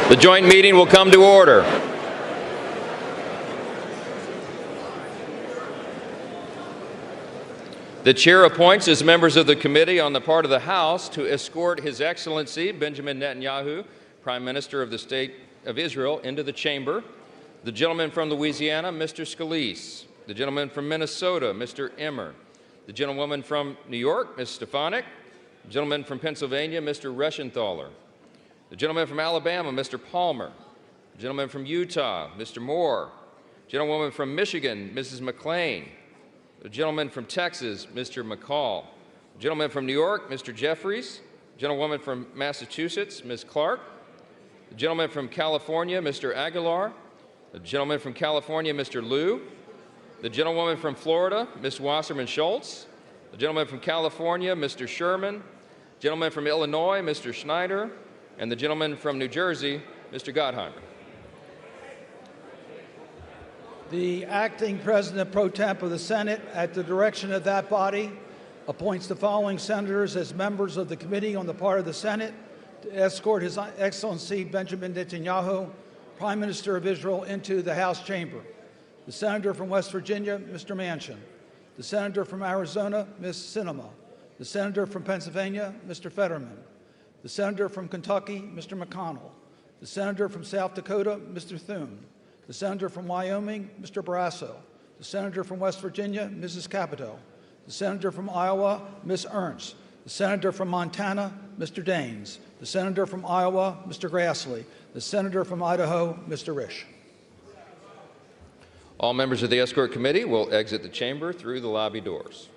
The joint meeting will come to order. The chair appoints as members of the committee on the part of the House to escort His Excellency Benjamin Netanyahu, Prime Minister of the State of Israel, into the chamber. The gentleman from Louisiana, Mr. Scalise. The gentleman from Minnesota, Mr. Emmer. The gentlewoman from New York, Ms. Stefanik. The gentleman from Pennsylvania, Mr. Reschenthaler. The gentleman from Alabama, Mr. Palmer. The gentleman from Utah, Mr. Moore. The gentlewoman from Michigan, Mrs. McLean. The gentleman from Texas, Mr. McCall. The gentleman from New York, Mr. Jeffries. The gentlewoman from Massachusetts, Ms. Clark. The gentleman from California, Mr. Aguilar. The gentleman from California, Mr. Liu. The gentlewoman from Florida, Ms. Wasserman Schultz. The gentleman from California, Mr. Sherman. The gentleman from Illinois, Mr. Schneider. And the gentleman from New Jersey, Mr. Gottheimer. The acting President Pro Temp of the Senate, at the direction of that body, appoints the following senators as members of the committee on the part of the Senate to escort His Excellency Benjamin Netanyahu, Prime Minister of Israel, into the House chamber. The senator from West Virginia, Mr. Manchin. The senator from Arizona, Ms. Sinema. The senator from Pennsylvania, Mr. Fetterman. The senator from Kentucky, Mr. McConnell. The senator from South Dakota, Mr. Thune. The senator from Wyoming, Mr. Barrasso. The senator from West Virginia, Mrs. Capito. The senator from Iowa, Ms. Ernst. The senator from Montana, Mr. Daines. The senator from Iowa, Mr. Grassley. The senator from Idaho, Mr. Risch. All members of the escort committee will exit the chamber through the lobby doors.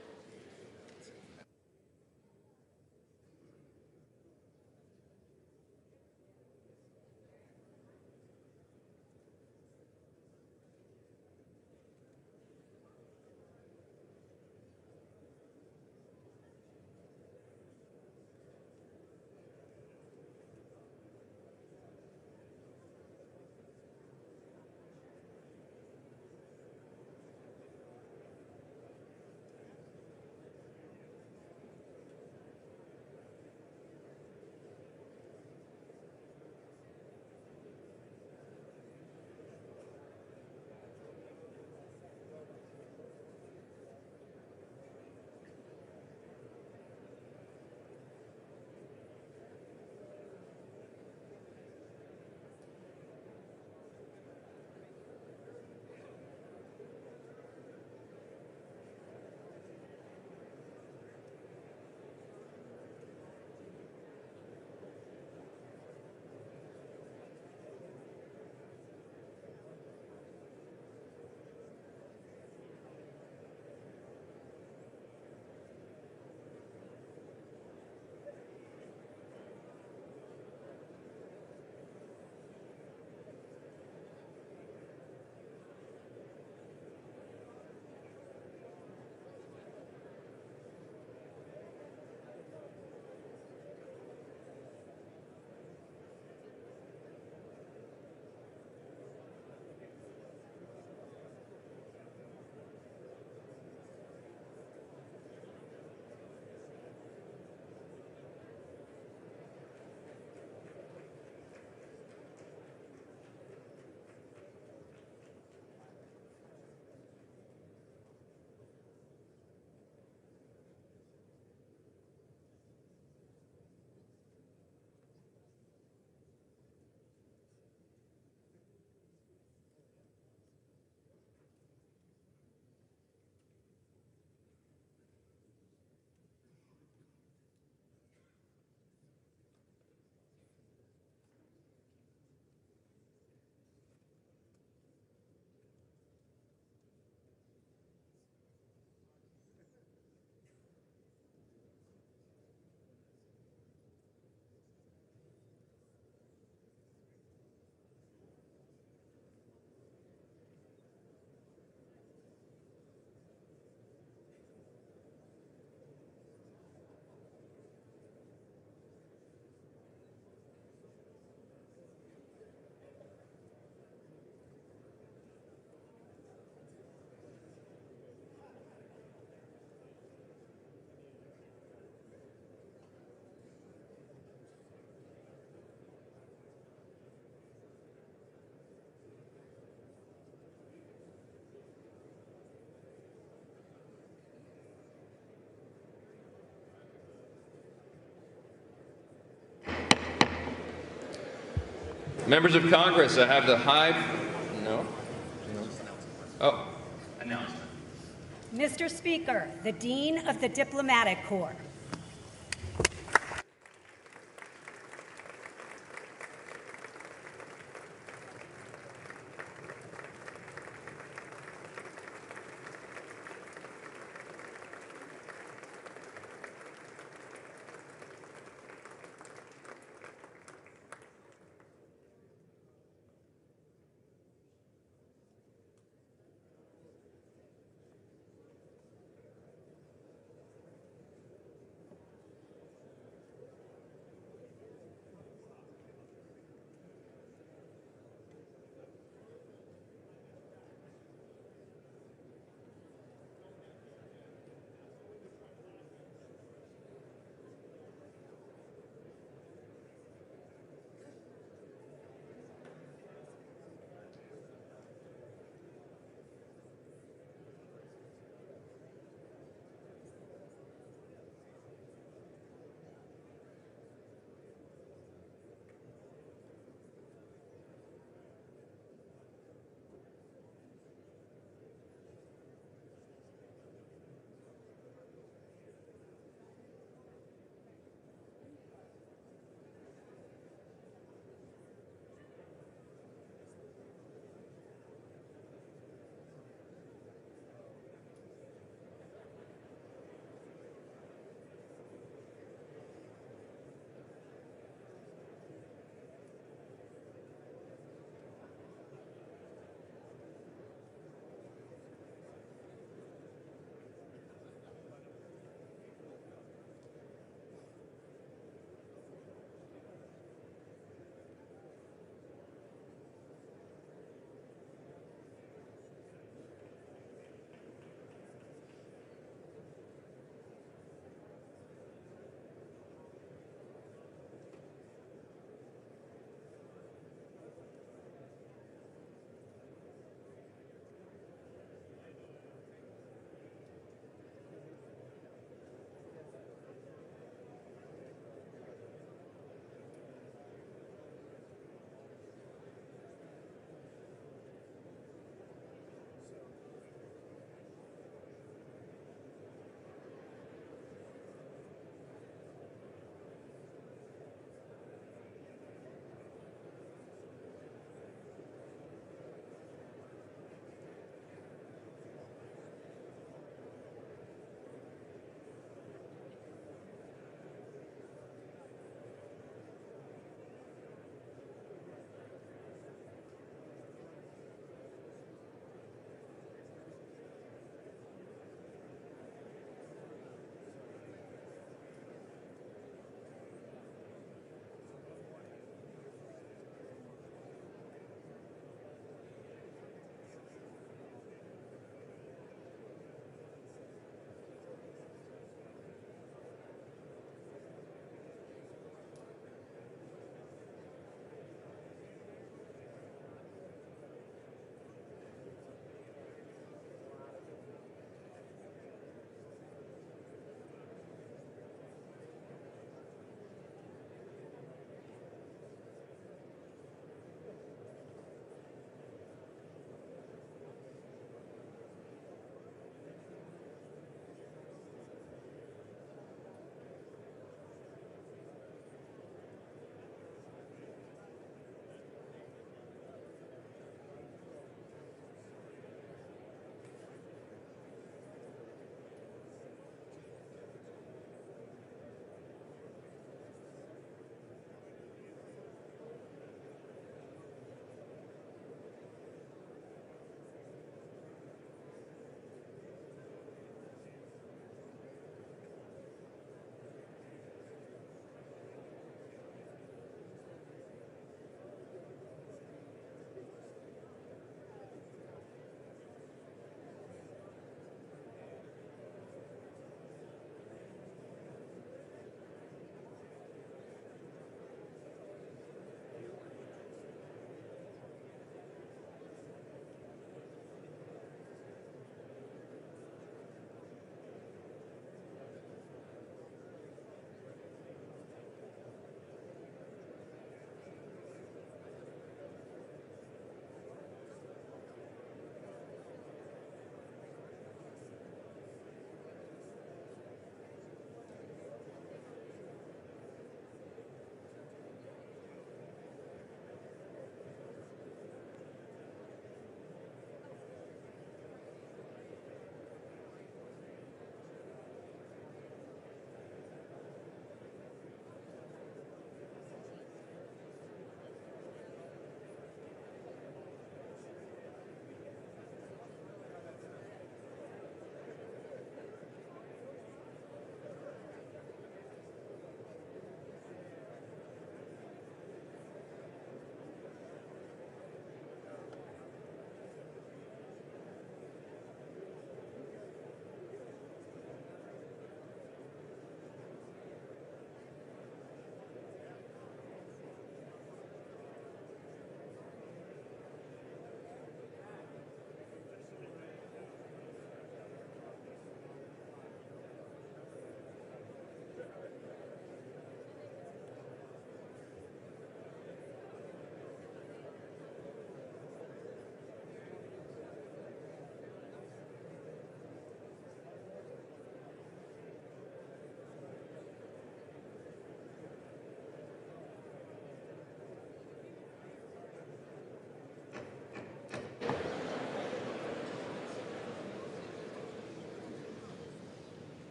Members of Congress, I have the high... No? Oh. Announcement. Mr. Speaker, the Dean of the Diplomatic Corps.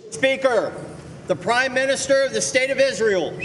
Speaker, the Prime Minister of the State of Israel.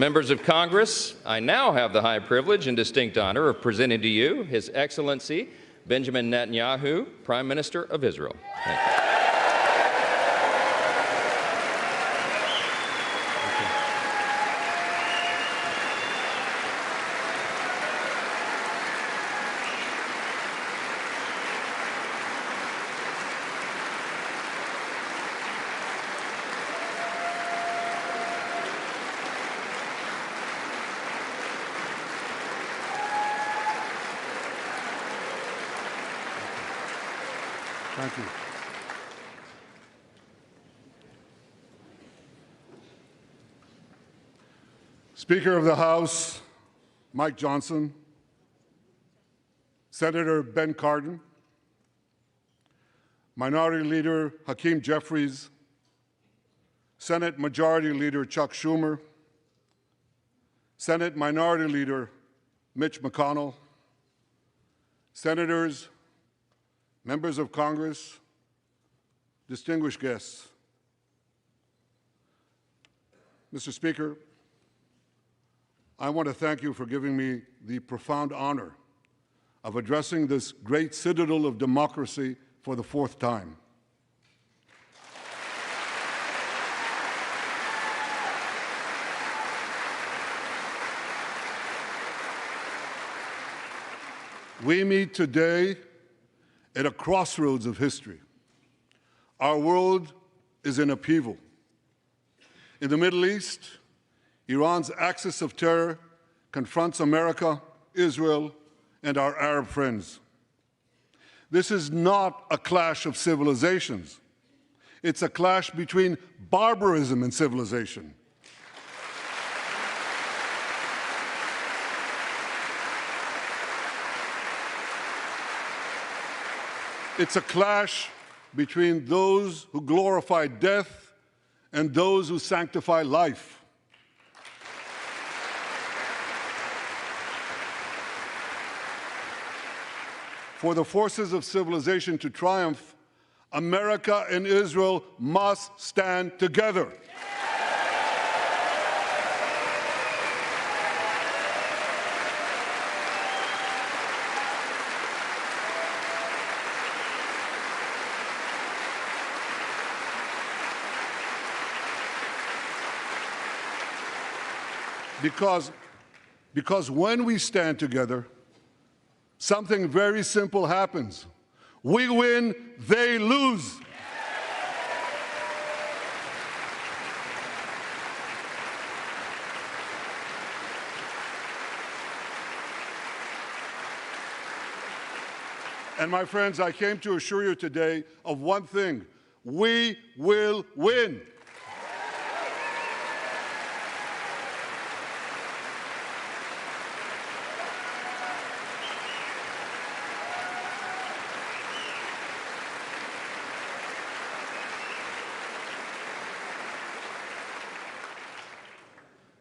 Members of Congress, I now have the high privilege and distinct honor of presenting to you His Excellency Benjamin Netanyahu, Prime Minister of Israel. Thank you. Thank you. Speaker of the House, Mike Johnson, Senator Ben Cardin, Minority Leader Hakeem Jeffries, Senate Majority Leader Chuck Schumer, Senate Minority Leader Mitch McConnell, Senators, members of Congress, distinguished guests. Mr. Speaker, I want to thank you for giving me the profound honor of addressing this great citadel of democracy for the fourth time. We meet today at a crossroads of history. Our world is in upheaval. In the Middle East, Iran's axis of terror confronts America, Israel, and our Arab friends. This is not a clash of civilizations. It's a clash between barbarism and civilization. It's a clash between those who glorify death and those who sanctify life. For the forces of civilization to triumph, America and Israel must stand together. Because when we stand together, something very simple happens. We win, they lose. And my friends, I came to assure you today of one thing: we will win.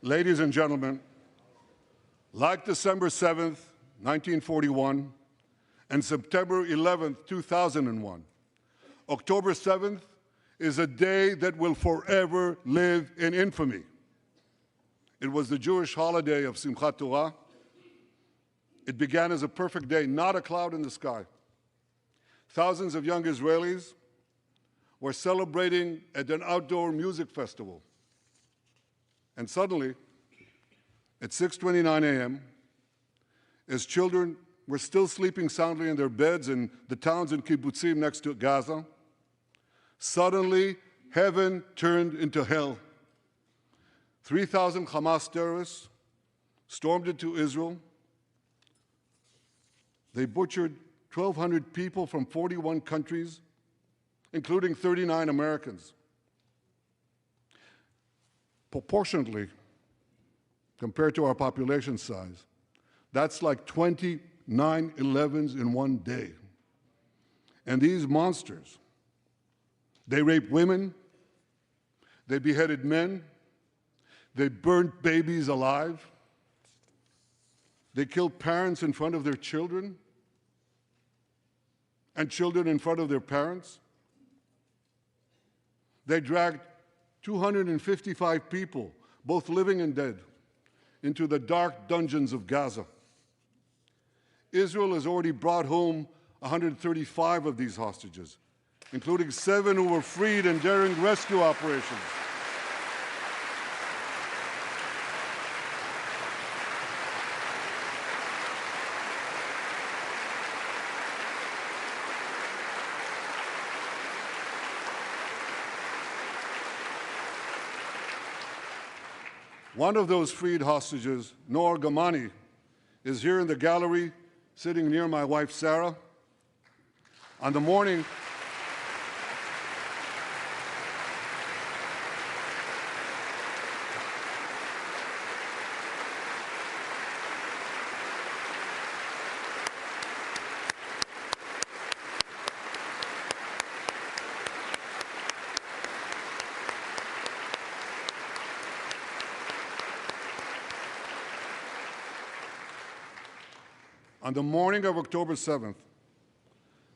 Ladies and gentlemen, like December 7th, 1941, and September 11th, 2001, October 7th is a day that will forever live in infamy. It was the Jewish holiday of Simchat Torah. It began as a perfect day, not a cloud in the sky. Thousands of young Israelis were celebrating at an outdoor music festival. And suddenly, at 6:29 a.m., as children were still sleeping soundly in their beds in the towns and kibbutzim next to Gaza, suddenly heaven turned into hell. 3,000 Hamas terrorists stormed into Israel. They butchered 1,200 people from 41 countries, including 39 Americans. Proportionately, compared to our population size, that's like 20 9/11s in one day. And these monsters, they raped women, they beheaded men, they burnt babies alive, they killed parents in front of their children, and children in front of their parents. They dragged 255 people, both living and dead, into the dark dungeons of Gaza. Israel has already brought home 135 of these hostages, including 7 who were freed in daring rescue operations. One of those freed hostages, Noor Gamani, is here in the gallery, sitting near my wife, Sarah. On the morning of October 7th,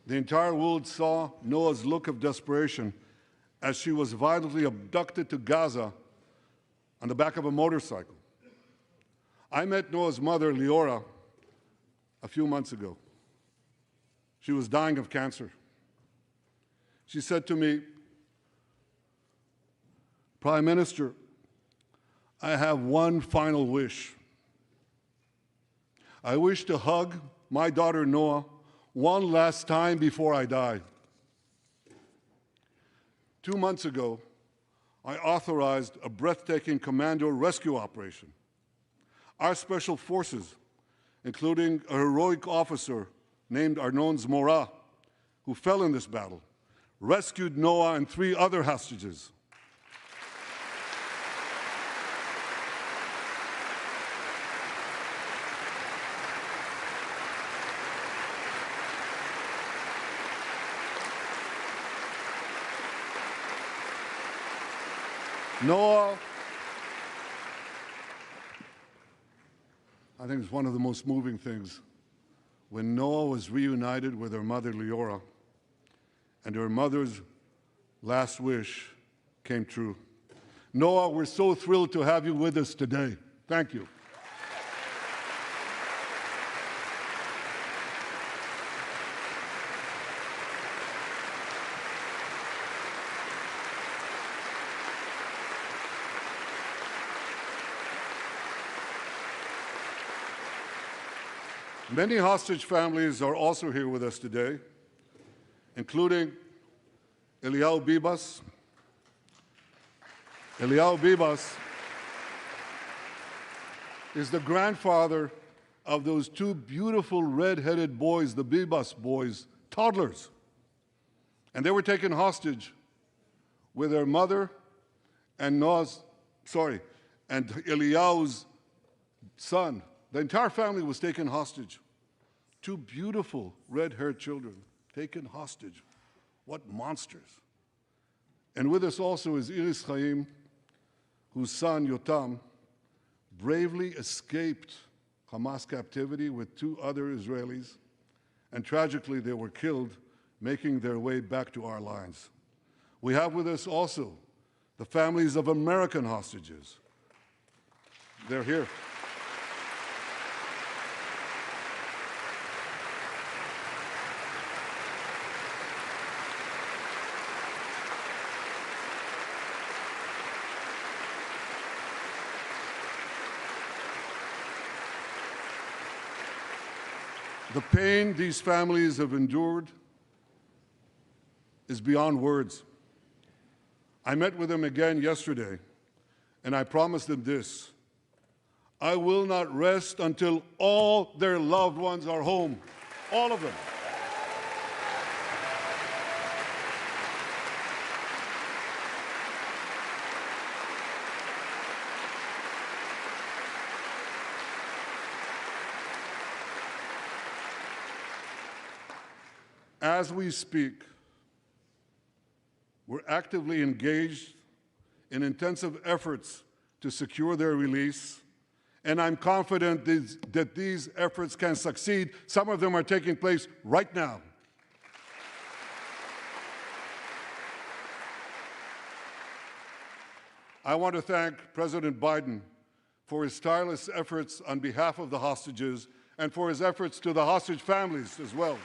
the entire world saw Noah's look of desperation as she was violently abducted to Gaza on the back of a motorcycle. I met Noah's mother, Leora, a few months ago. She was dying of cancer. She said to me, "Prime Minister, I have one final wish. I wish to hug my daughter Noah one last time before I die." 2 months ago, I authorized a breathtaking commando rescue operation. Our special forces, including a heroic officer named Arnon Zmora, who fell in this battle, rescued Noah and 3 other hostages. Noah, I think it's one of the most moving things. When Noah was reunited with her mother, Leora, and her mother's last wish came true. Noah, we're so thrilled to have you with us today. Thank you. Many hostage families are also here with us today, including Eliyahu Bibas. Eliyahu Bibas is the grandfather of those 2 beautiful red-headed boys, the Bibas boys, toddlers. And they were taken hostage with their mother and Eliyahu's son. The entire family was taken hostage. 2 beautiful red-haired children taken hostage. What monsters. And with us also is Iris Chaim, whose son, Yotam, bravely escaped Hamas captivity with 2 other Israelis, and tragically they were killed, making their way back to our lines. We have with us also the families of American hostages. They're here. The pain these families have endured is beyond words. I met with them again yesterday, and I promised them this: I will not rest until all their loved ones are home, all of them. As we speak, we're actively engaged in intensive efforts to secure their release, and I'm confident that these efforts can succeed. Some of them are taking place right now. I want to thank President Biden for his tireless efforts on behalf of the hostages and for his efforts to the hostage families as well.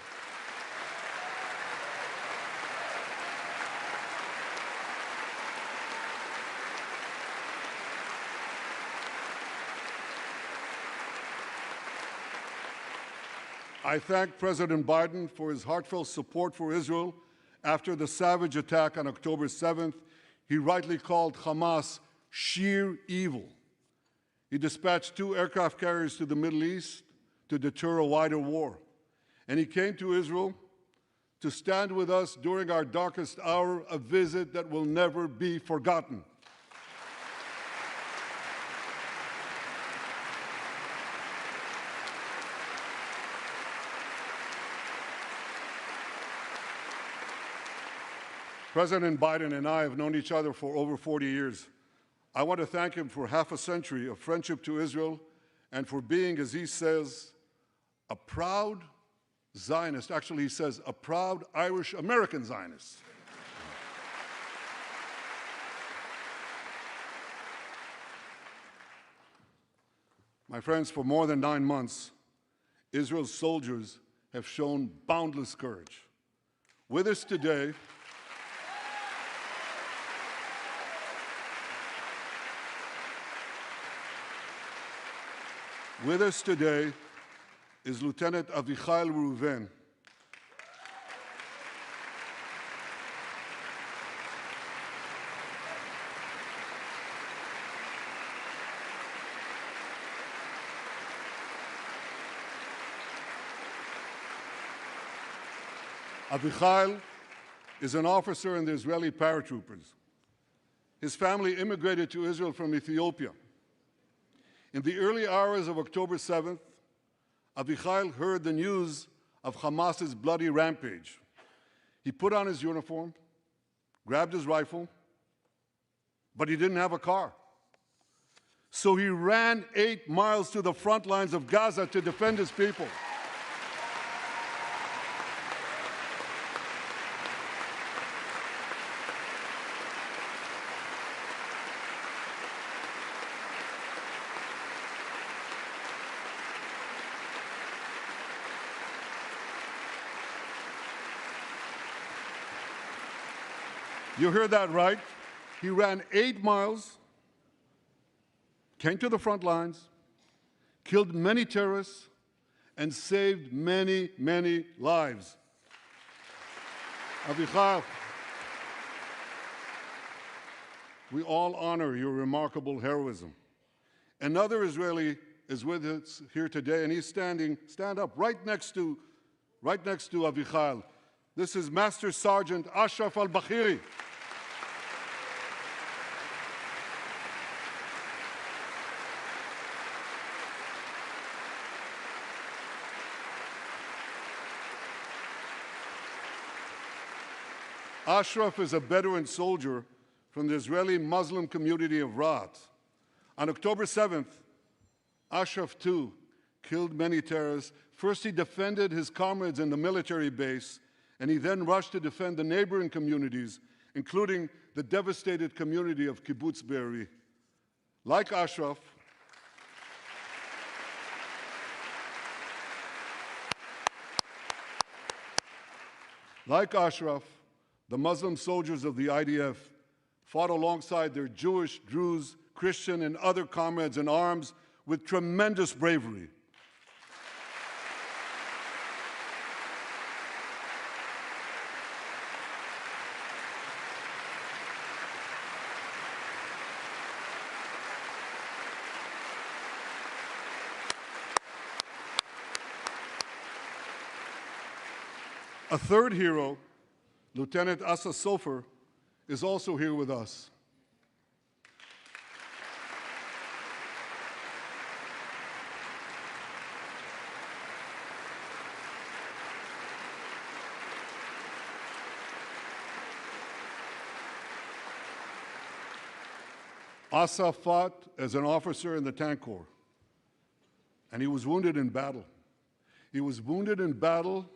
I thank President Biden for his heartfelt support for Israel after the savage attack on October 7th. He rightly called Hamas sheer evil. He dispatched 2 aircraft carriers to the Middle East to deter a wider war. And he came to Israel to stand with us during our darkest hour, a visit that will never be forgotten. President Biden and I have known each other for over 40 years. I want to thank him for half a century of friendship to Israel and for being, as he says, a proud Zionist. Actually, he says a proud Irish-American Zionist. My friends, for more than 9 months, Israel's soldiers have shown boundless courage. With us today, is Lieutenant Avichail Reuven. Avichai is an officer in the Israeli paratroopers. His family immigrated to Israel from Ethiopia. In the early hours of October 7th, Avichai heard the news of Hamas's bloody rampage. He put on his uniform, grabbed his rifle, but he didn't have a car. So he ran 8 miles to the front lines of Gaza to defend his people. You heard that right. He ran 8 miles, came to the front lines, killed many terrorists, and saved many, many lives. Avichai, we all honor your remarkable heroism. Another Israeli is with us here today, and he's stand up right next to Avichai. This is Master Sergeant Ashraf al-Bakhiri. Ashraf is a Bedouin soldier from the Israeli Muslim community of Raat. On October 7th, Ashraf, too, killed many terrorists. First, he defended his comrades in the military base, and he then rushed to defend the neighboring communities, including the devastated community of Kibbutz Be'eri. Like Ashraf, the Muslim soldiers of the IDF fought alongside their Jewish, Druze, Christian, and other comrades in arms with tremendous bravery. A third hero, Lieutenant Asa Sofer, is also here with us. Asa fought as an officer in the Tank Corps, and he was wounded in battle. He was wounded in battle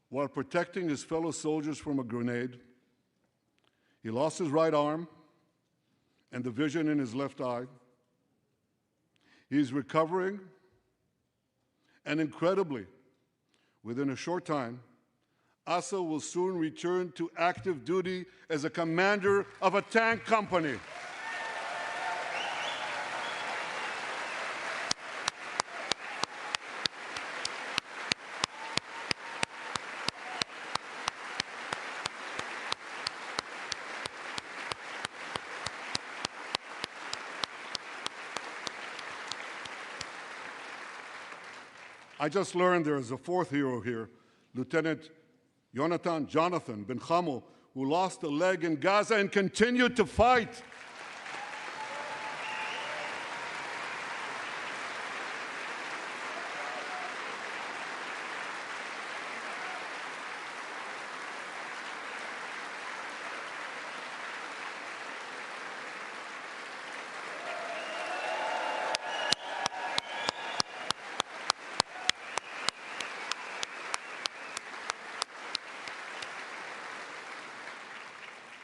while protecting his fellow soldiers from a grenade. He lost his right arm and the vision in his left eye. He's recovering, and incredibly, within a short time, Asa will soon return to active duty as a commander of a tank company. I just learned there is a fourth hero here, Lieutenant Jonathan Ben Chamo, who lost a leg in Gaza and continued to fight.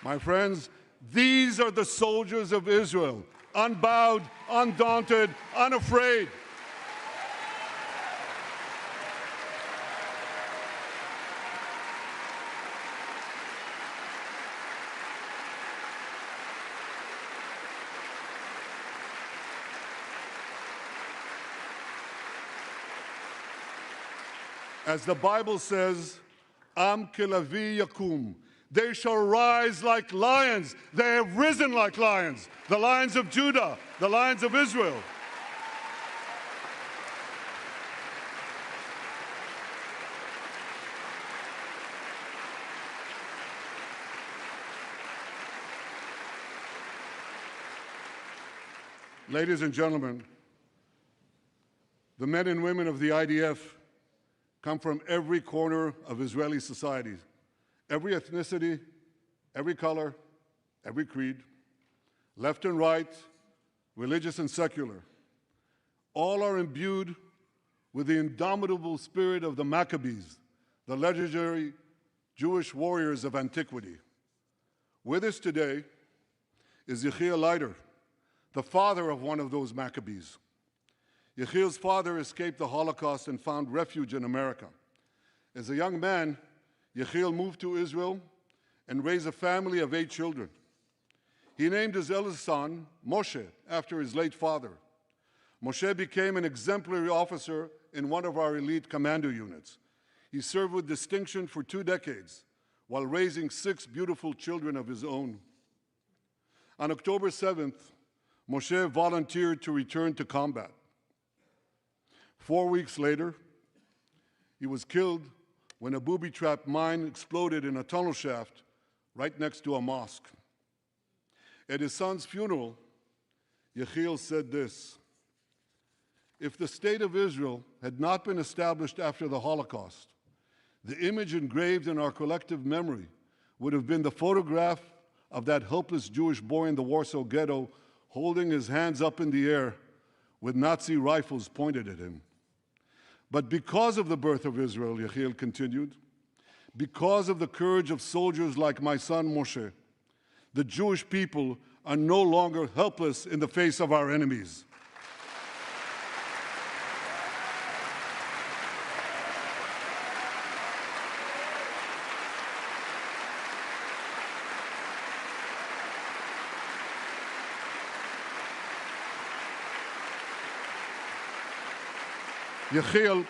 My friends, these are the soldiers of Israel, unbowed, undaunted, unafraid. As the Bible says, Am kelavi yakum. They shall rise like lions. They have risen like lions. The lions of Judah, the lions of Israel. Ladies and gentlemen, the men and women of the IDF come from every corner of Israeli society, every ethnicity, every color, every creed, left and right, religious and secular. All are imbued with the indomitable spirit of the Maccabees, the legendary Jewish warriors of antiquity. With us today is Yechiel Leiter, the father of one of those Maccabees. Yechiel's father escaped the Holocaust and found refuge in America. As a young man, Yechiel moved to Israel and raised a family of 8 children. He named his eldest son, Moshe, after his late father. Moshe became an exemplary officer in one of our elite commando units. He served with distinction for 2 decades while raising 6 beautiful children of his own. On October 7th, Moshe volunteered to return to combat. 4 weeks later, he was killed when a booby-trapped mine exploded in a tunnel shaft right next to a mosque. At his son's funeral, Yechiel said this: "If the state of Israel had not been established after the Holocaust, the image engraved in our collective memory would have been the photograph of that helpless Jewish boy in the Warsaw Ghetto holding his hands up in the air with Nazi rifles pointed at him. But because of the birth of Israel," Yechiel continued, "because of the courage of soldiers like my son Moshe, the Jewish people are no longer helpless in the face of our enemies." Yechiel,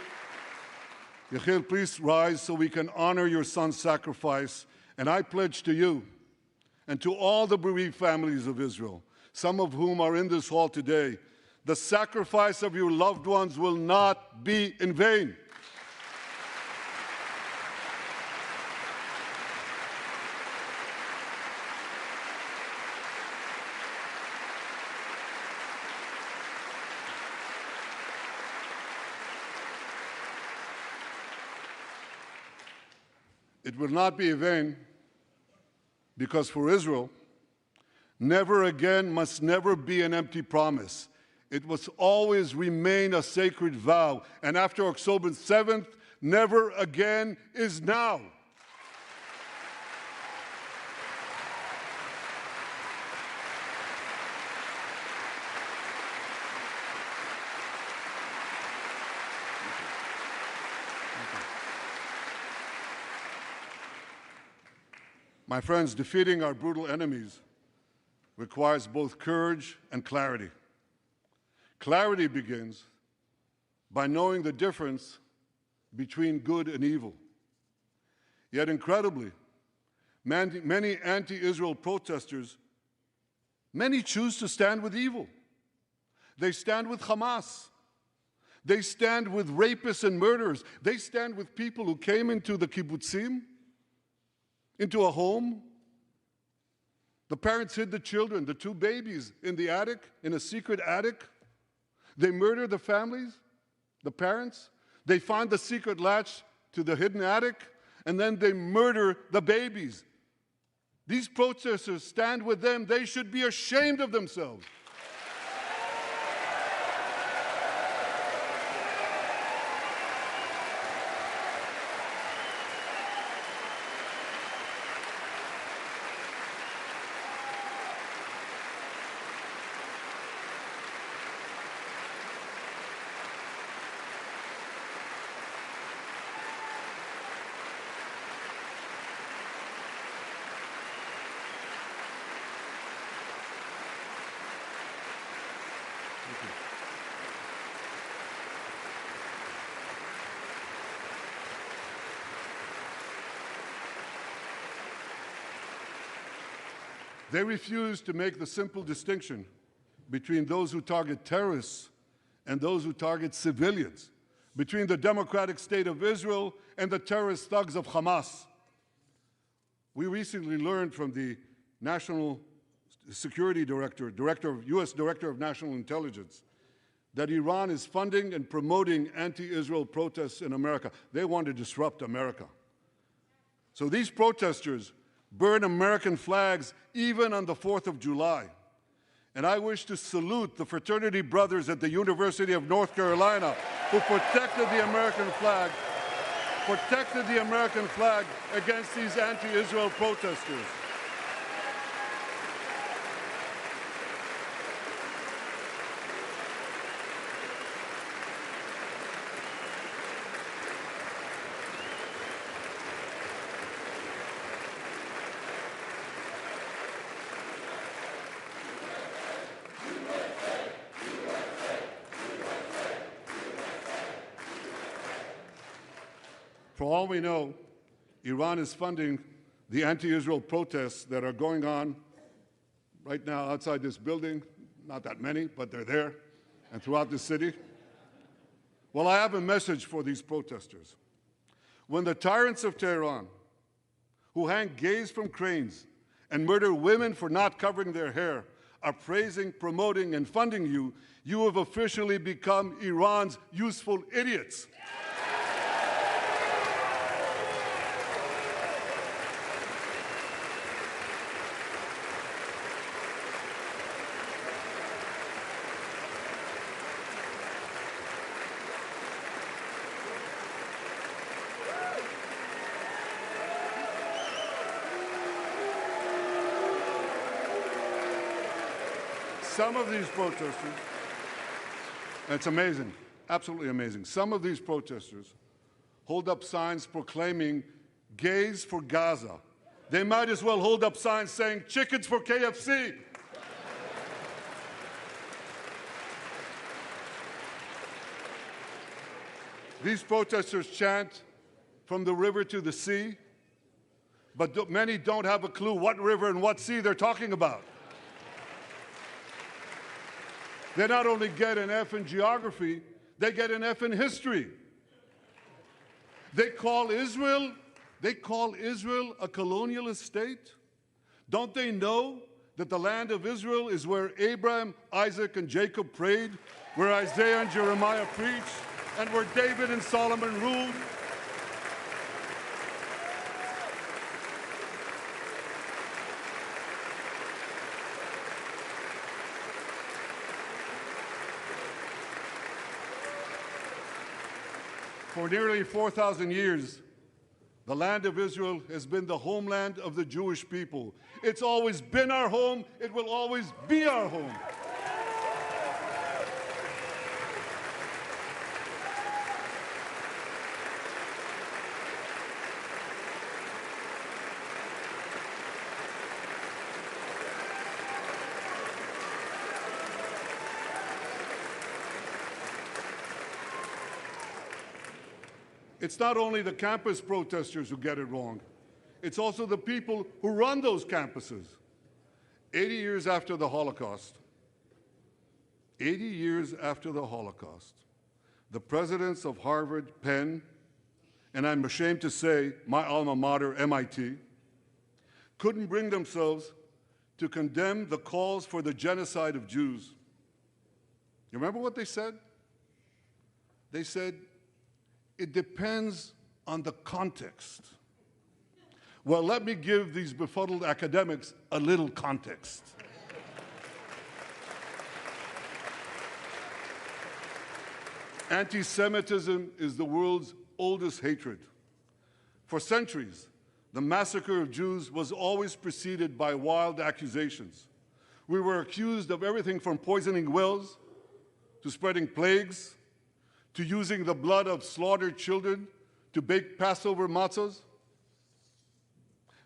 please rise so we can honor your son's sacrifice. And I pledge to you and to all the bereaved families of Israel, some of whom are in this hall today, the sacrifice of your loved ones will not be in vain. It will not be in vain because for Israel, never again must never be an empty promise. It must always remain a sacred vow. And after October 7th, never again is now. My friends, defeating our brutal enemies requires both courage and clarity. Clarity begins by knowing the difference between good and evil. Yet incredibly, many anti-Israel protesters, many choose to stand with evil. They stand with Hamas. They stand with rapists and murderers. They stand with people who came into the kibbutzim, into a home. The parents hid the children, the 2 babies, in the attic, in a secret attic. They murder the families, the parents. They find the secret latch to the hidden attic, and then they murder the babies. These protesters stand with them. They should be ashamed of themselves. They refuse to make the simple distinction between those who target terrorists and those who target civilians, between the democratic state of Israel and the terrorist thugs of Hamas. We recently learned from the National Security Director, U.S. Director of National Intelligence, that Iran is funding and promoting anti-Israel protests in America. They want to disrupt America. So these protesters burn American flags even on the 4th of July. And I wish to salute the fraternity brothers at the University of North Carolina who protected the American flag against these anti-Israel protesters. For all we know, Iran is funding the anti-Israel protests that are going on right now outside this building. Not that many, but they're there, and throughout the city. Well, I have a message for these protesters. When the tyrants of Tehran, who hang gays from cranes and murder women for not covering their hair, are praising, promoting, and funding you, you have officially become Iran's useful idiots. Some of these protesters, and it's amazing, absolutely amazing, some of these protesters hold up signs proclaiming gays for Gaza. They might as well hold up signs saying chickens for KFC. These protesters chant from the river to the sea, but many don't have a clue what river and what sea they're talking about. They not only get an F in geography, they get an F in history. They call Israel a colonialist state. Don't they know that the land of Israel is where Abraham, Isaac, and Jacob prayed, where Isaiah and Jeremiah preached, and where David and Solomon ruled? For nearly 4,000 years, the land of Israel has been the homeland of the Jewish people. It's always been our home. It will always be our home. It's not only the campus protesters who get it wrong. It's also the people who run those campuses. 80 years after the Holocaust, the presidents of Harvard, Penn, and I'm ashamed to say my alma mater, MIT, couldn't bring themselves to condemn the calls for the genocide of Jews. You remember what they said? They said, it depends on the context. Well, let me give these befuddled academics a little context. Anti-Semitism is the world's oldest hatred. For centuries, the massacre of Jews was always preceded by wild accusations. We were accused of everything from poisoning wells to spreading plagues, to using the blood of slaughtered children to bake Passover matzahs.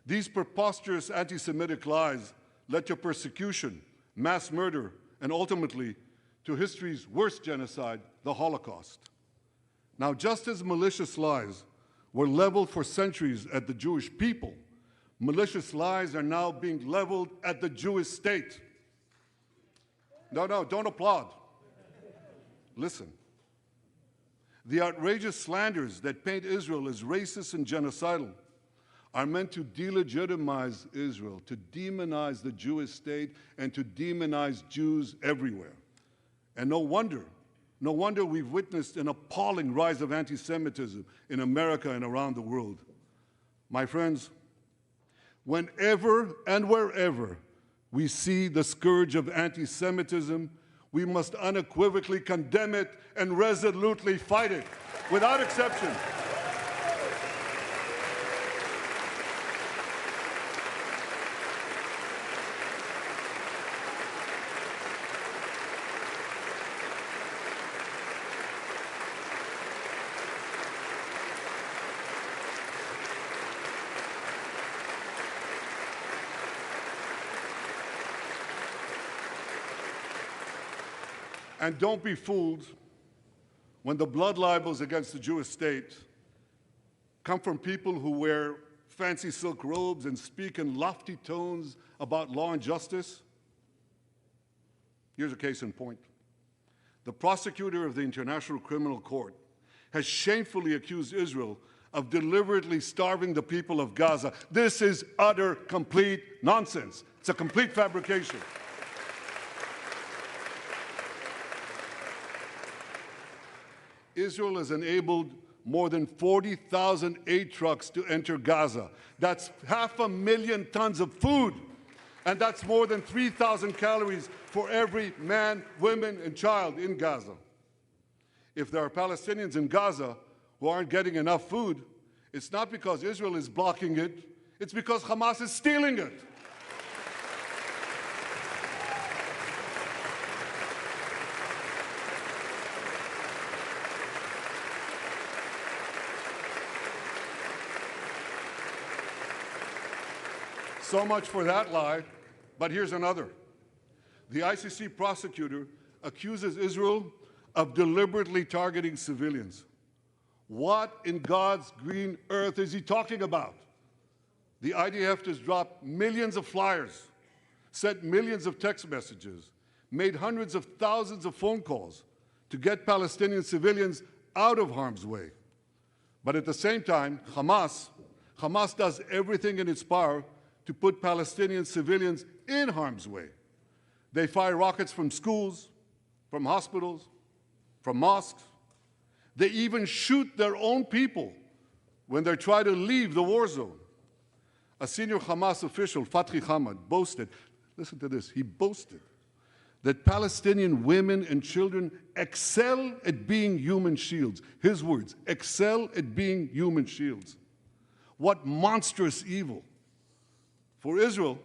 These preposterous anti-Semitic lies led to persecution, mass murder, and ultimately to history's worst genocide, the Holocaust. Now, just as malicious lies were leveled for centuries at the Jewish people, malicious lies are now being leveled at the Jewish state. No, don't applaud. Listen. The outrageous slanders that paint Israel as racist and genocidal are meant to delegitimize Israel, to demonize the Jewish state, and to demonize Jews everywhere. And no wonder we've witnessed an appalling rise of anti-Semitism in America and around the world. My friends, whenever and wherever we see the scourge of anti-Semitism, we must unequivocally condemn it and resolutely fight it, without exception. And don't be fooled when the blood libels against the Jewish state come from people who wear fancy silk robes and speak in lofty tones about law and justice. Here's a case in point. The prosecutor of the International Criminal Court has shamefully accused Israel of deliberately starving the people of Gaza. This is utter, complete nonsense. It's a complete fabrication. Israel has enabled more than 40,000 aid trucks to enter Gaza. That's 500,000 tons of food, and that's more than 3,000 calories for every man, woman, and child in Gaza. If there are Palestinians in Gaza who aren't getting enough food, it's not because Israel is blocking it, it's because Hamas is stealing it. So much for that lie, but here's another. The ICC prosecutor accuses Israel of deliberately targeting civilians. What in God's green earth is he talking about? The IDF has dropped millions of flyers, sent millions of text messages, made hundreds of thousands of phone calls to get Palestinian civilians out of harm's way. But at the same time, Hamas does everything in its power to put Palestinian civilians in harm's way. They fire rockets from schools, from hospitals, from mosques. They even shoot their own people when they try to leave the war zone. A senior Hamas official, Fatri Hamad, boasted, listen to this, he boasted that Palestinian women and children excel at being human shields. His words, excel at being human shields. What monstrous evil. For Israel,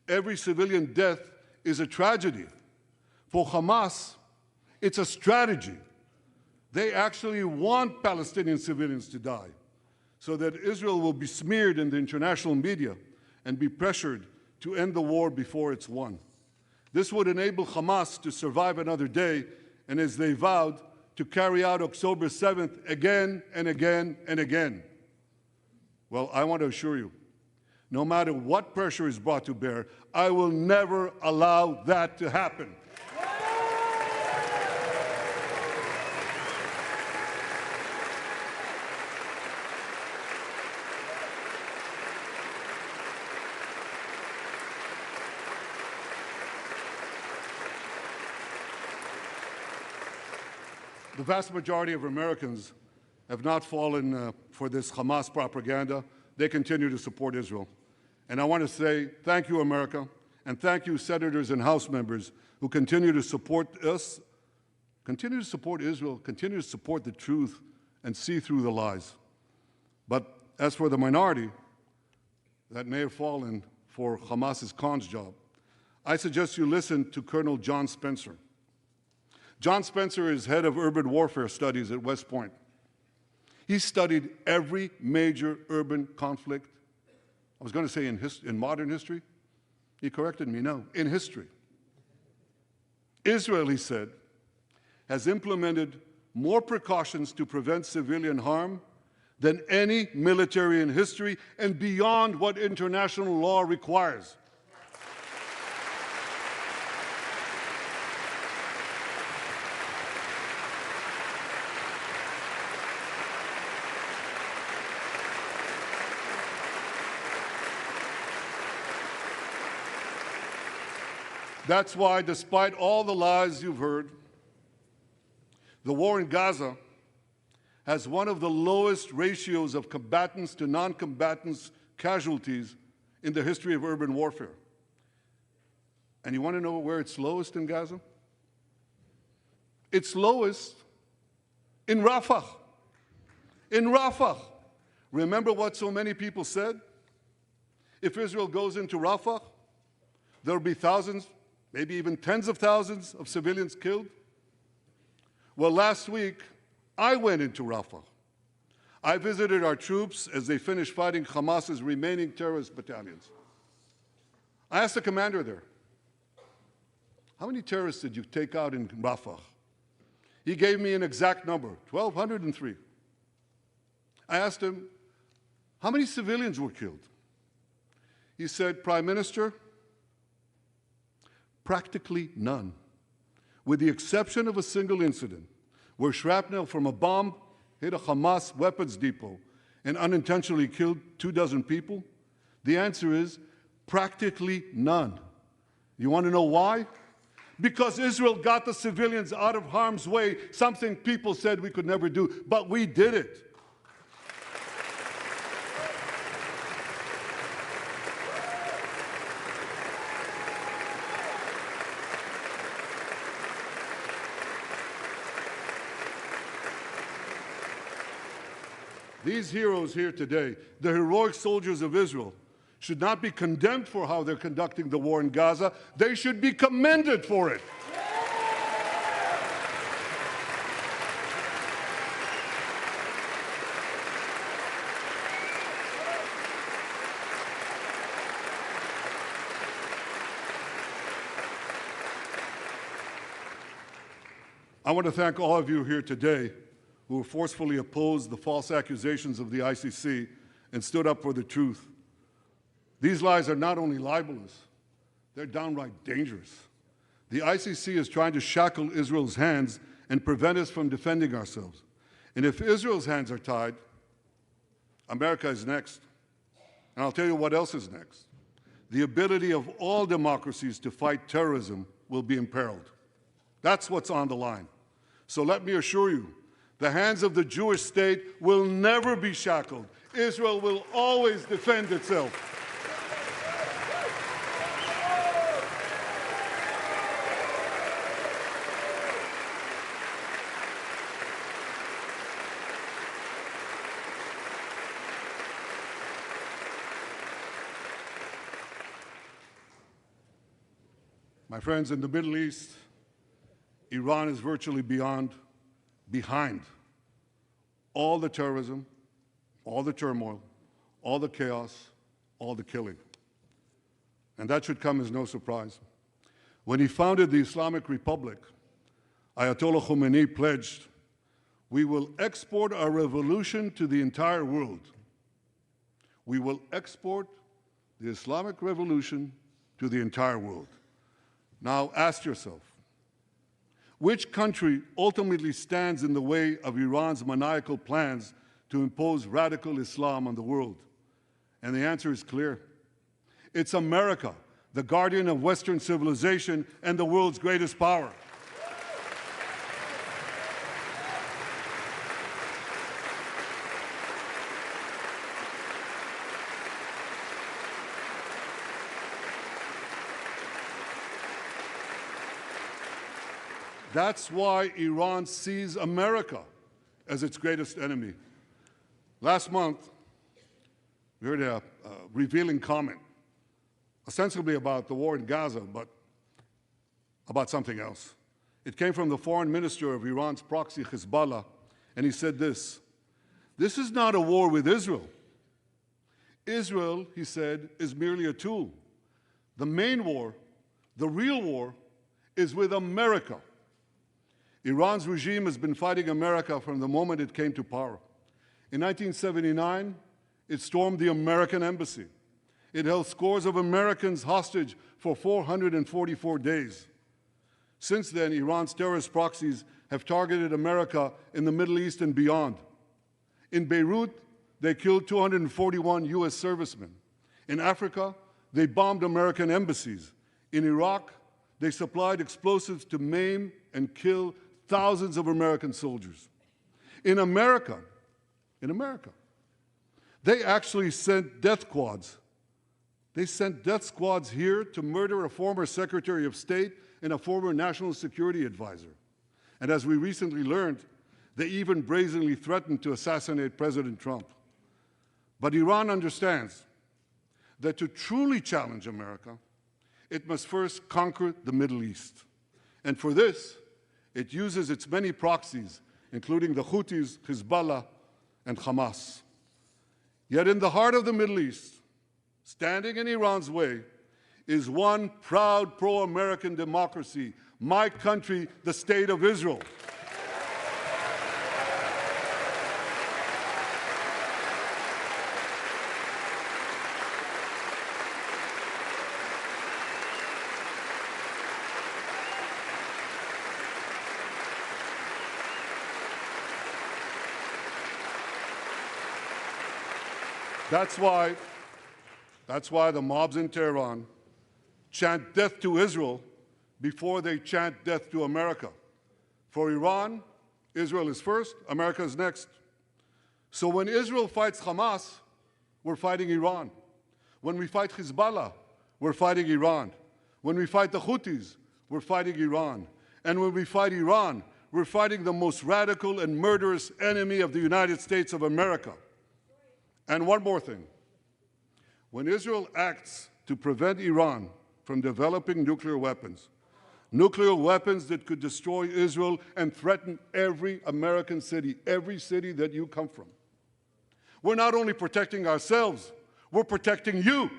every civilian death is a tragedy. For Hamas, it's a strategy. They actually want Palestinian civilians to die so that Israel will be smeared in the international media and be pressured to end the war before it's won. This would enable Hamas to survive another day and, as they vowed, to carry out October 7th again and again and again. Well, I want to assure you, no matter what pressure is brought to bear, I will never allow that to happen. The vast majority of Americans have not fallen for this Hamas propaganda. They continue to support Israel. And I want to say thank you, America, and thank you, senators and House members who continue to support us, continue to support Israel, continue to support the truth, and see through the lies. But as for the minority that may have fallen for Hamas's cons job, I suggest you listen to Colonel John Spencer. John Spencer is head of urban warfare studies at West Point. He studied every major urban conflict. I was going to say in modern history. He corrected me, no, in history. Israel, he said, has implemented more precautions to prevent civilian harm than any military in history and beyond what international law requires. That's why, despite all the lies you've heard, the war in Gaza has one of the lowest ratios of combatants to non-combatants casualties in the history of urban warfare. And you want to know where it's lowest in Gaza? It's lowest in Rafah. In Rafah. Remember what so many people said? If Israel goes into Rafah, there will be thousands, maybe even tens of thousands of civilians killed. Well, last week, I went into Rafah. I visited our troops as they finished fighting Hamas's remaining terrorist battalions. I asked the commander there, how many terrorists did you take out in Rafah? He gave me an exact number, 1,203. I asked him, how many civilians were killed? He said, Prime Minister, practically none, with the exception of a single incident where shrapnel from a bomb hit a Hamas weapons depot and unintentionally killed 24 people. The answer is practically none. You want to know why? Because Israel got the civilians out of harm's way, something people said we could never do, but we did it. These heroes here today, the heroic soldiers of Israel, should not be condemned for how they're conducting the war in Gaza. They should be commended for it. I want to thank all of you here today who forcefully opposed the false accusations of the ICC and stood up for the truth. These lies are not only libelous, they're downright dangerous. The ICC is trying to shackle Israel's hands and prevent us from defending ourselves. And if Israel's hands are tied, America is next. And I'll tell you what else is next. The ability of all democracies to fight terrorism will be imperiled. That's what's on the line. So let me assure you, the hands of the Jewish state will never be shackled. Israel will always defend itself. My friends, in the Middle East, Iran is virtually behind all the terrorism, all the turmoil, all the chaos, all the killing. And that should come as no surprise. When he founded the Islamic Republic, Ayatollah Khomeini pledged, "We will export our revolution to the entire world." We will export the Islamic revolution to the entire world. Now ask yourself, which country ultimately stands in the way of Iran's maniacal plans to impose radical Islam on the world? And the answer is clear. It's America, the guardian of Western civilization and the world's greatest power. That's why Iran sees America as its greatest enemy. Last month, we heard a revealing comment, ostensibly about the war in Gaza, but about something else. It came from the foreign minister of Iran's proxy, Hezbollah, and he said this: "This is not a war with Israel. Israel," he said, "is merely a tool. The main war, the real war, is with America." Iran's regime has been fighting America from the moment it came to power. In 1979, it stormed the American embassy. It held scores of Americans hostage for 444 days. Since then, Iran's terrorist proxies have targeted America in the Middle East and beyond. In Beirut, they killed 241 U.S. servicemen. In Africa, they bombed American embassies. In Iraq, They supplied explosives to maim and kill thousands of American soldiers. In America, they actually sent death squads. They sent death squads here to murder a former Secretary of State and a former National Security Advisor. And as we recently learned, they even brazenly threatened to assassinate President Trump. But Iran understands that to truly challenge America, it must first conquer the Middle East. And for this, it uses its many proxies, including the Houthis, Hezbollah, and Hamas. Yet in the heart of the Middle East, standing in Iran's way, is one proud pro-American democracy, my country, the State of Israel. That's why the mobs in Tehran chant death to Israel before they chant death to America. For Iran, Israel is first, America is next. So when Israel fights Hamas, we're fighting Iran. When we fight Hezbollah, we're fighting Iran. When we fight the Houthis, we're fighting Iran. And when we fight Iran, we're fighting the most radical and murderous enemy of the United States of America. And one more thing. When Israel acts to prevent Iran from developing nuclear weapons that could destroy Israel and threaten every American city, every city that you come from, we're not only protecting ourselves, we're protecting you.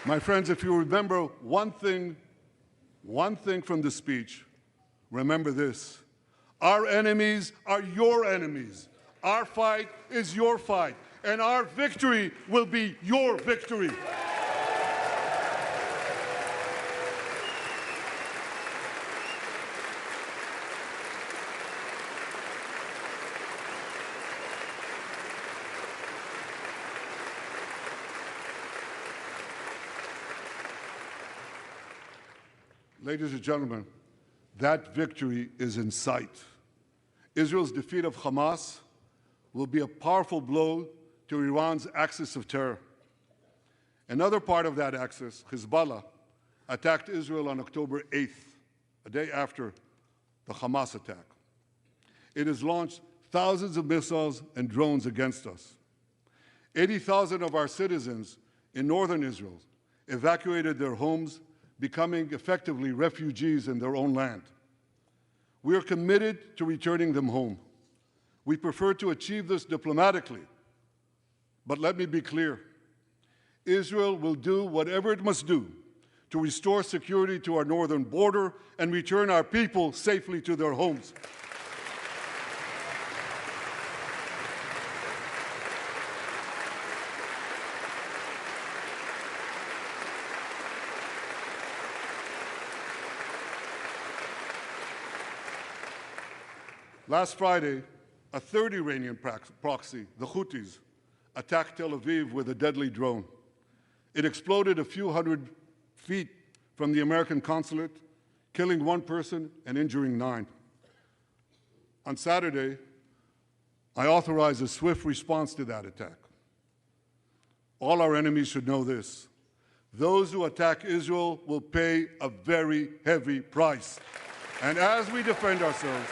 My friends, if you remember one thing from the speech, remember this. Our enemies are your enemies. Our fight is your fight. And our victory will be your victory. Ladies and gentlemen, that victory is in sight. Israel's defeat of Hamas will be a powerful blow to Iran's axis of terror. Another part of that axis, Hezbollah, attacked Israel on October 8th, a day after the Hamas attack. It has launched thousands of missiles and drones against us. 80,000 of our citizens in northern Israel evacuated their homes, becoming effectively refugees in their own land. We are committed to returning them home. We prefer to achieve this diplomatically. But let me be clear. Israel will do whatever it must do to restore security to our northern border and return our people safely to their homes. Last Friday, a third Iranian proxy, the Houthis, attacked Tel Aviv with a deadly drone. It exploded a few hundred feet from the American consulate, killing one person and injuring 9. On Saturday, I authorized a swift response to that attack. All our enemies should know this. Those who attack Israel will pay a very heavy price. And as we defend ourselves,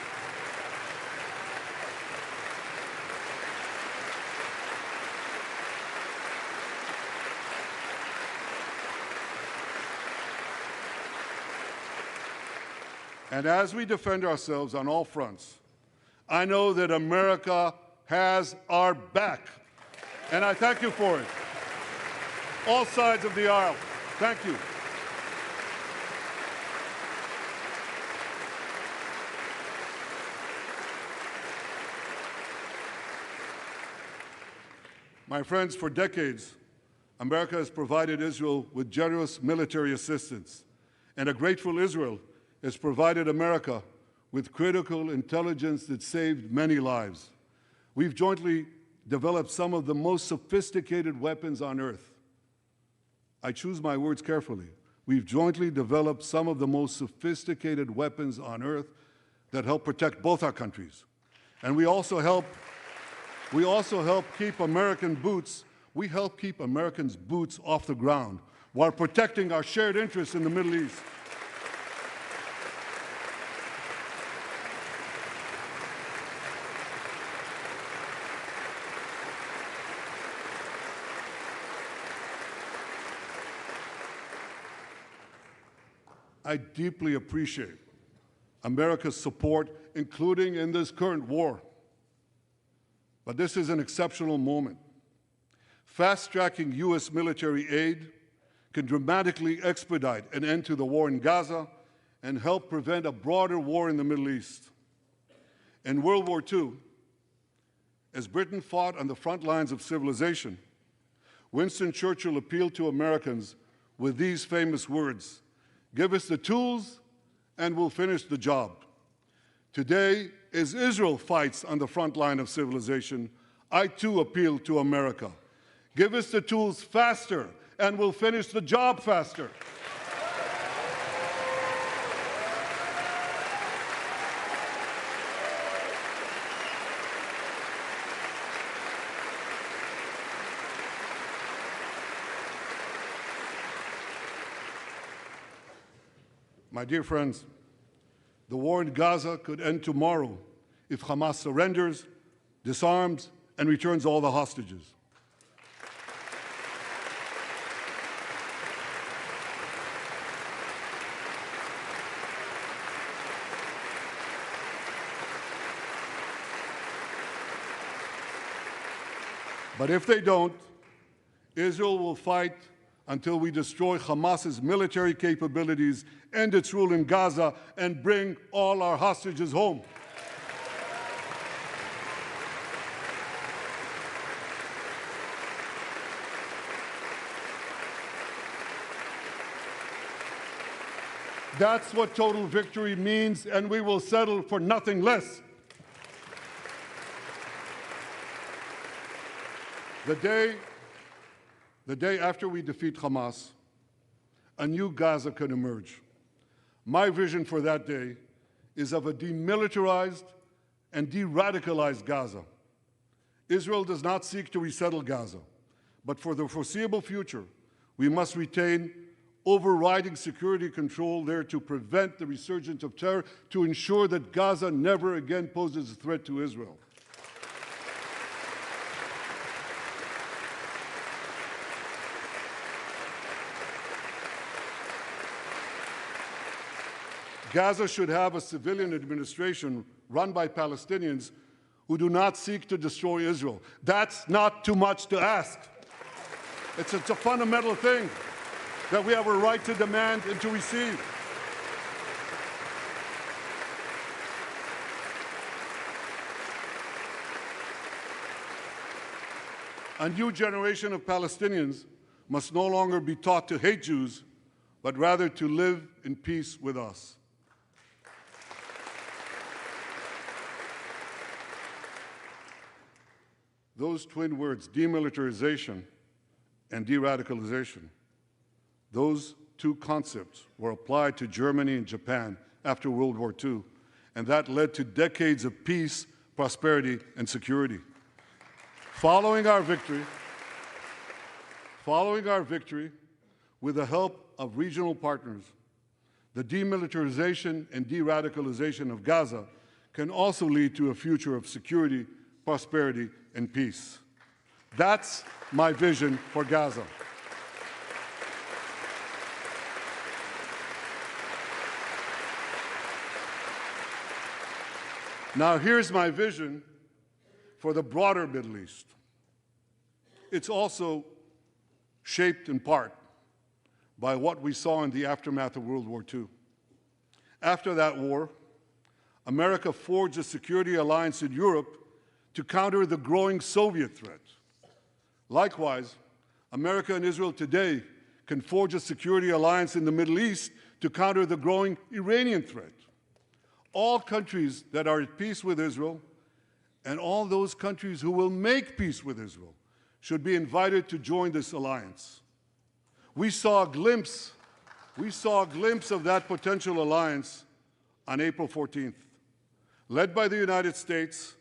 on all fronts, I know that America has our back. And I thank you for it. All sides of the aisle, thank you. My friends, for decades, America has provided Israel with generous military assistance, and a grateful Israel has provided America with critical intelligence that saved many lives. We've jointly developed some of the most sophisticated weapons on earth. I choose my words carefully. We've jointly developed some of the most sophisticated weapons on earth that help protect both our countries. And we also help keep American boots, we help keep Americans' boots off the ground while protecting our shared interests in the Middle East. I deeply appreciate America's support, including in this current war. But this is an exceptional moment. Fast-tracking U.S. military aid can dramatically expedite an end to the war in Gaza and help prevent a broader war in the Middle East. In World War II, as Britain fought on the front lines of civilization, Winston Churchill appealed to Americans with these famous words: "Give us the tools and we'll finish the job." Today, as Israel fights on the front line of civilization, I too appeal to America. Give us the tools faster and we'll finish the job faster. My dear friends, the war in Gaza could end tomorrow if Hamas surrenders, disarms, and returns all the hostages. But if they don't, Israel will fight until we destroy Hamas's military capabilities, end its rule in Gaza, and bring all our hostages home. That's what total victory means, and we will settle for nothing less. The day after we defeat Hamas, a new Gaza can emerge. My vision for that day is of a demilitarized and de-radicalized Gaza. Israel does not seek to resettle Gaza, but for the foreseeable future, we must retain overriding security control there to prevent the resurgence of terror, to ensure that Gaza never again poses a threat to Israel. Gaza should have a civilian administration run by Palestinians who do not seek to destroy Israel. That's not too much to ask. It's a fundamental thing that we have a right to demand and to receive. A new generation of Palestinians must no longer be taught to hate Jews, but rather to live in peace with us. Those twin words, demilitarization and de-radicalization, those two concepts were applied to Germany and Japan after World War II, and that led to decades of peace, prosperity, and security. Following our victory, with the help of regional partners, the demilitarization and de-radicalization of Gaza can also lead to a future of security, prosperity, and peace. That's my vision for Gaza. Now, here's my vision for the broader Middle East. It's also shaped in part by what we saw in the aftermath of World War II. After that war, America forged a security alliance in Europe to counter the growing Soviet threat. Likewise, America and Israel today can forge a security alliance in the Middle East to counter the growing Iranian threat. All countries that are at peace with Israel and all those countries who will make peace with Israel should be invited to join this alliance. We saw a glimpse of that potential alliance on April 14th. Led by the United States,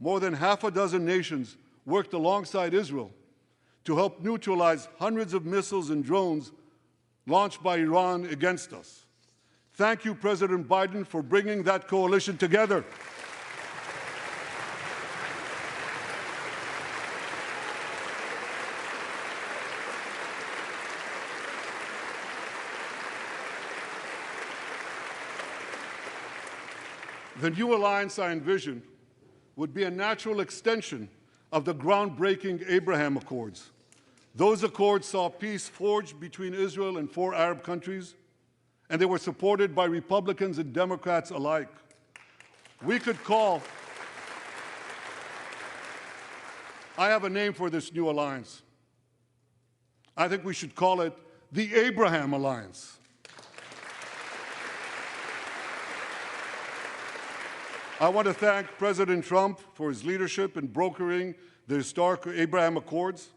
more than half a dozen nations worked alongside Israel to help neutralize hundreds of missiles and drones launched by Iran against us. Thank you, President Biden, for bringing that coalition together. The new alliance I envision would be a natural extension of the groundbreaking Abraham Accords. Those accords saw peace forged between Israel and 4 Arab countries, and they were supported by Republicans and Democrats alike. I have a name for this new alliance. I think we should call it the Abraham Alliance. I want to thank President Trump for his leadership in brokering the historic Abraham Accords.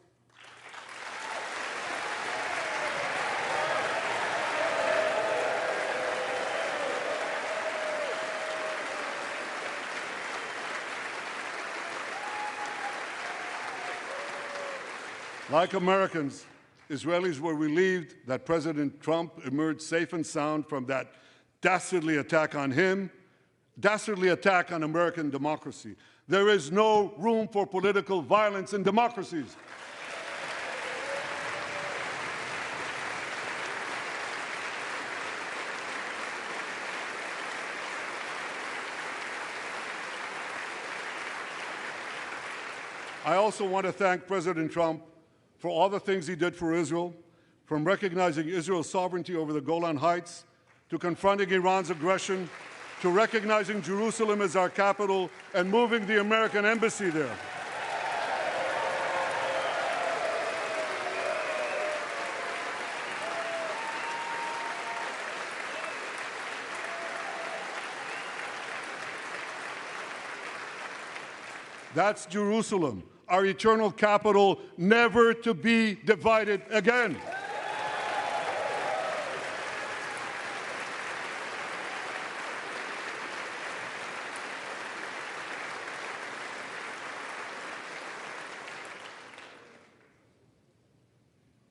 Like Americans, Israelis were relieved that President Trump emerged safe and sound from that dastardly attack on him, dastardly attack on American democracy. There is no room for political violence in democracies. I also want to thank President Trump for all the things he did for Israel, from recognizing Israel's sovereignty over the Golan Heights, to confronting Iran's aggression, to recognizing Jerusalem as our capital and moving the American embassy there. That's Jerusalem, our eternal capital, never to be divided again.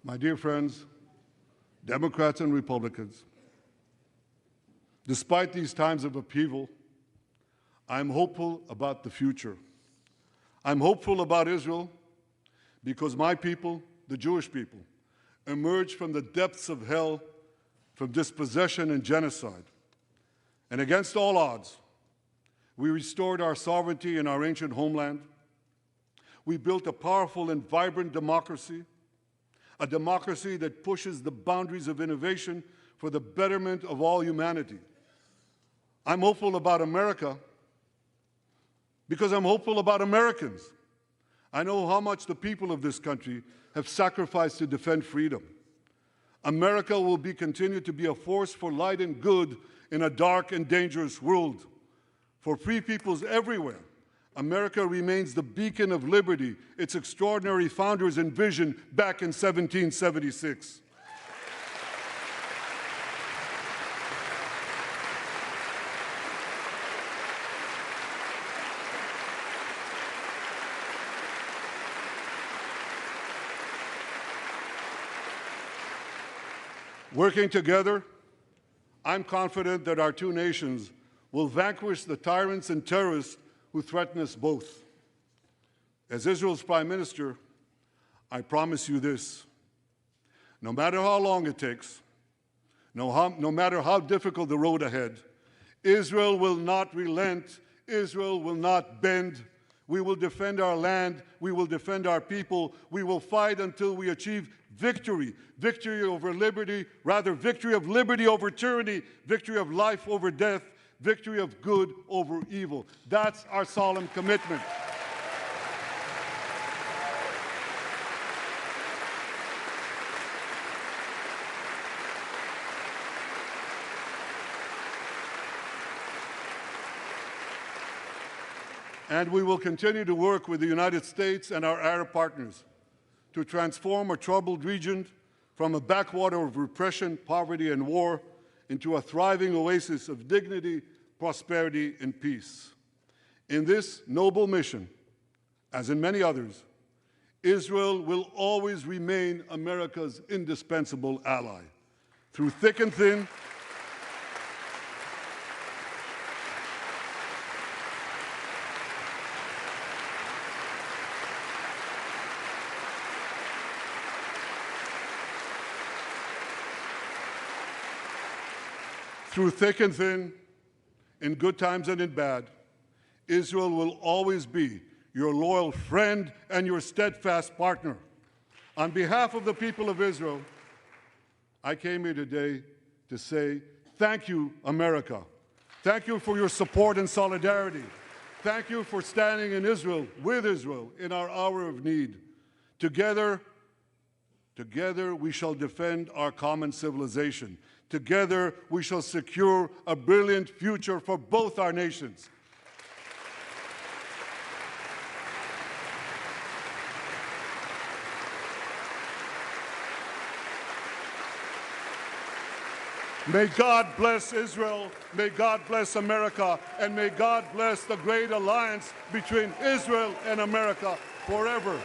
My dear friends, Democrats and Republicans, despite these times of upheaval, I'm hopeful about the future. I'm hopeful about Israel because my people, the Jewish people, emerged from the depths of hell, from dispossession and genocide. And against all odds, we restored our sovereignty in our ancient homeland. We built a powerful and vibrant democracy, a democracy that pushes the boundaries of innovation for the betterment of all humanity. I'm hopeful about America because I'm hopeful about Americans. I know how much the people of this country have sacrificed to defend freedom. America will continue to be a force for light and good in a dark and dangerous world. For free peoples everywhere, America remains the beacon of liberty its extraordinary founders envisioned back in 1776. Working together, I'm confident that our two nations will vanquish the tyrants and terrorists who threaten us both. As Israel's Prime Minister, I promise you this: no matter how long it takes, no matter how difficult the road ahead, Israel will not relent, Israel will not bend. We will defend our land, we will defend our people, we will fight until we achieve victory. Victory over liberty, rather victory of liberty over tyranny, victory of life over death, victory of good over evil. That's our solemn commitment. And we will continue to work with the United States and our Arab partners to transform a troubled region from a backwater of repression, poverty, and war into a thriving oasis of dignity, prosperity, and peace. In this noble mission, as in many others, Israel will always remain America's indispensable ally. Through thick and thin, in good times and in bad, Israel will always be your loyal friend and your steadfast partner. On behalf of the people of Israel, I came here today to say, thank you, America. Thank you for your support and solidarity. Thank you for standing in Israel, with Israel, in our hour of need. Together we shall defend our common civilization. Together, we shall secure a brilliant future for both our nations. May God bless Israel, may God bless America, and may God bless the great alliance between Israel and America forever.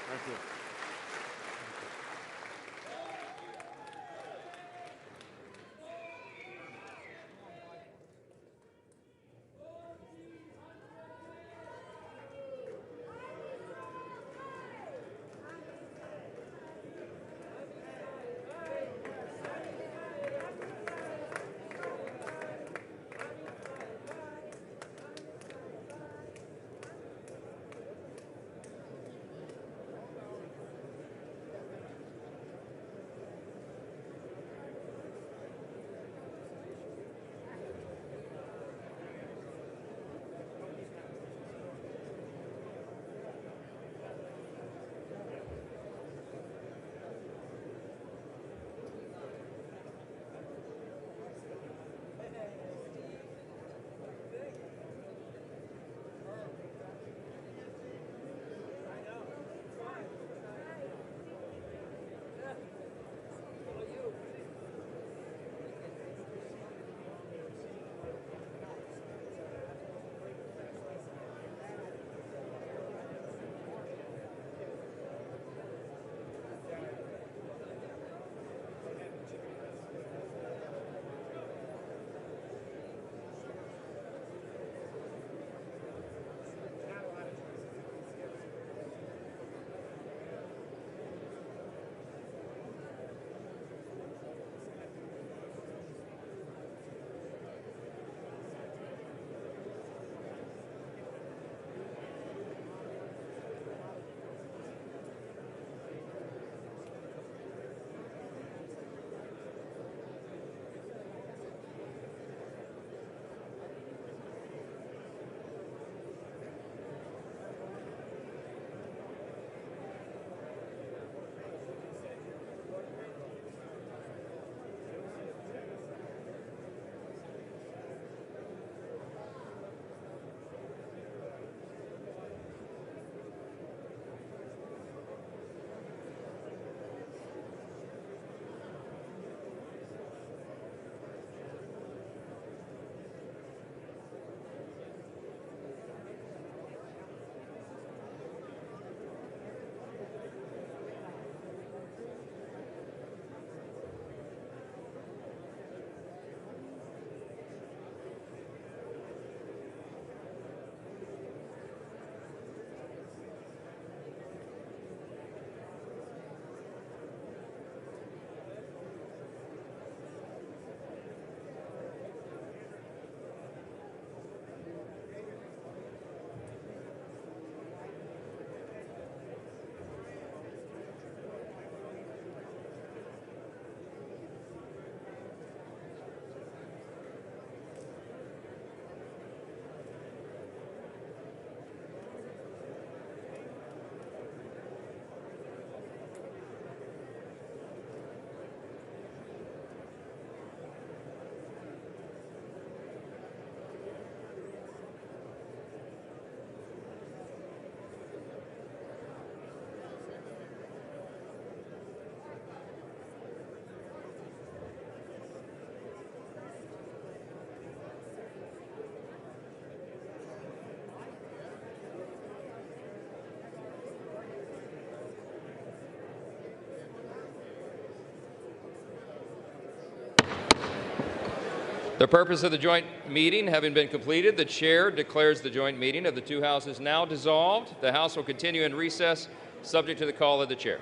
Thank you. The purpose of the joint meeting having been completed, the chair declares the joint meeting of the two houses now dissolved. The House will continue in recess, subject to the call of the chair.